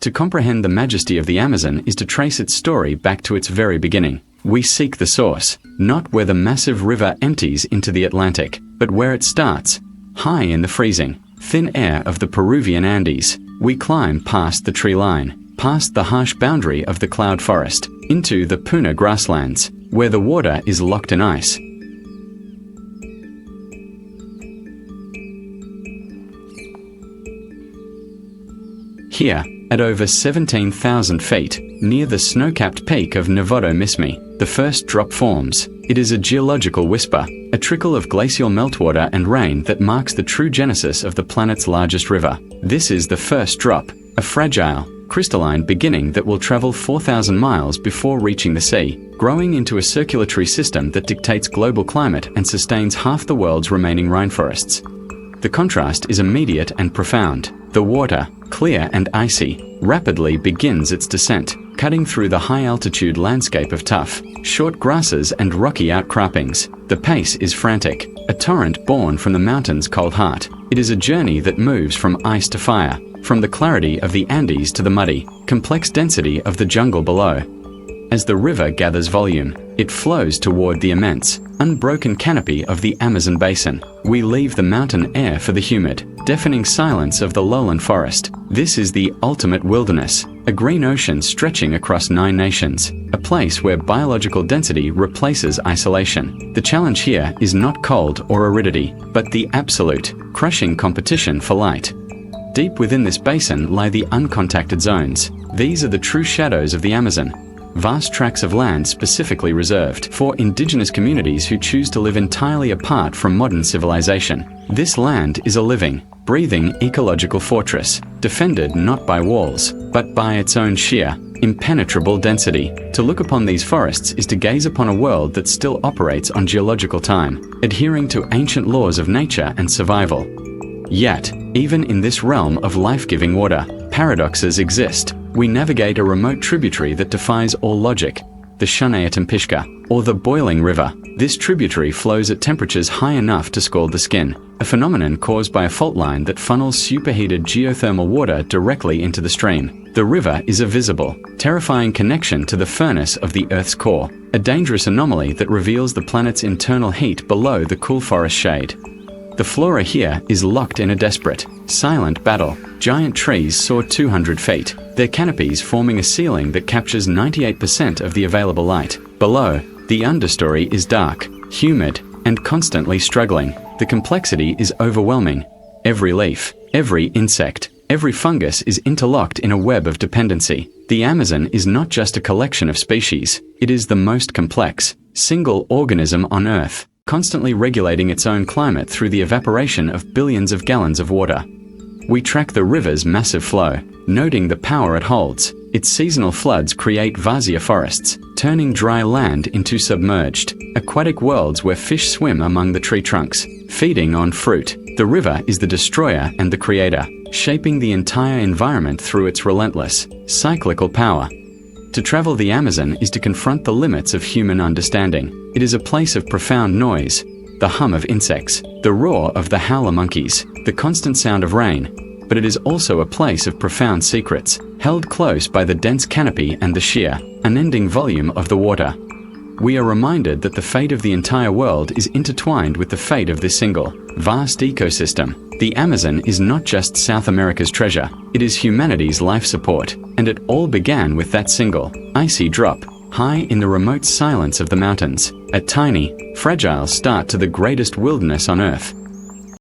To comprehend the majesty of the Amazon is to trace its story back to its very beginning. We seek the source, not where the massive river empties into the Atlantic, but where it starts, high in the freezing, thin air of the Peruvian Andes. We climb past the tree line, past the harsh boundary of the cloud forest, into the Puna grasslands, where the water is locked in ice. Here, at over 17,000 feet, near the snow-capped peak of Novato Mismi, the first drop forms. It is a geological whisper, a trickle of glacial meltwater and rain that marks the true genesis of the planet's largest river. This is the first drop, a fragile, crystalline beginning that will travel 4,000 miles before reaching the sea, growing into a circulatory system that dictates global climate and sustains half the world's remaining rainforests. The contrast is immediate and profound. The water, clear and icy, rapidly begins its descent, cutting through the high-altitude landscape of tough, short grasses and rocky outcroppings. The pace is frantic, a torrent born from the mountain's cold heart. It is a journey that moves from ice to fire, from the clarity of the Andes to the muddy, complex density of the jungle below. As the river gathers volume, it flows toward the immense, unbroken canopy of the Amazon basin. We leave the mountain air for the humid, deafening silence of the lowland forest. This is the ultimate wilderness, a green ocean stretching across 9 nations, a place where biological density replaces isolation. The challenge here is not cold or aridity, but the absolute, crushing competition for light. Deep within this basin lie the uncontacted zones. These are the true shadows of the Amazon. Vast tracts of land specifically reserved for indigenous communities who choose to live entirely apart from modern civilization. This land is a living, breathing ecological fortress, defended not by walls, but by its own sheer, impenetrable density. To look upon these forests is to gaze upon a world that still operates on geological time, adhering to ancient laws of nature and survival. Yet, even in this realm of life-giving water, paradoxes exist. We navigate a remote tributary that defies all logic, the Shunayatampiskha, or the Boiling River. This tributary flows at temperatures high enough to scald the skin, a phenomenon caused by a fault line that funnels superheated geothermal water directly into the stream. The river is a visible, terrifying connection to the furnace of the Earth's core, a dangerous anomaly that reveals the planet's internal heat below the cool forest shade. The flora here is locked in a desperate, silent battle. Giant trees soar 200 feet, their canopies forming a ceiling that captures 98% of the available light. Below, the understory is dark, humid, and constantly struggling. The complexity is overwhelming. Every leaf, every insect, every fungus is interlocked in a web of dependency. The Amazon is not just a collection of species, it is the most complex, single organism on Earth, constantly regulating its own climate through the evaporation of billions of gallons of water. We track the river's massive flow, noting the power it holds. Its seasonal floods create vazia forests, turning dry land into submerged, aquatic worlds where fish swim among the tree trunks, feeding on fruit. The river is the destroyer and the creator, shaping the entire environment through its relentless, cyclical power. To travel the Amazon is to confront the limits of human understanding. It is a place of profound noise, the hum of insects, the roar of the howler monkeys, the constant sound of rain, but it is also a place of profound secrets, held close by the dense canopy and the sheer, unending volume of the water. We are reminded that the fate of the entire world is intertwined with the fate of this single, vast ecosystem. The Amazon is not just South America's treasure, it is humanity's life support, and it all began with that single, icy drop, high in the remote silence of the mountains, a tiny, fragile start to the greatest wilderness on Earth.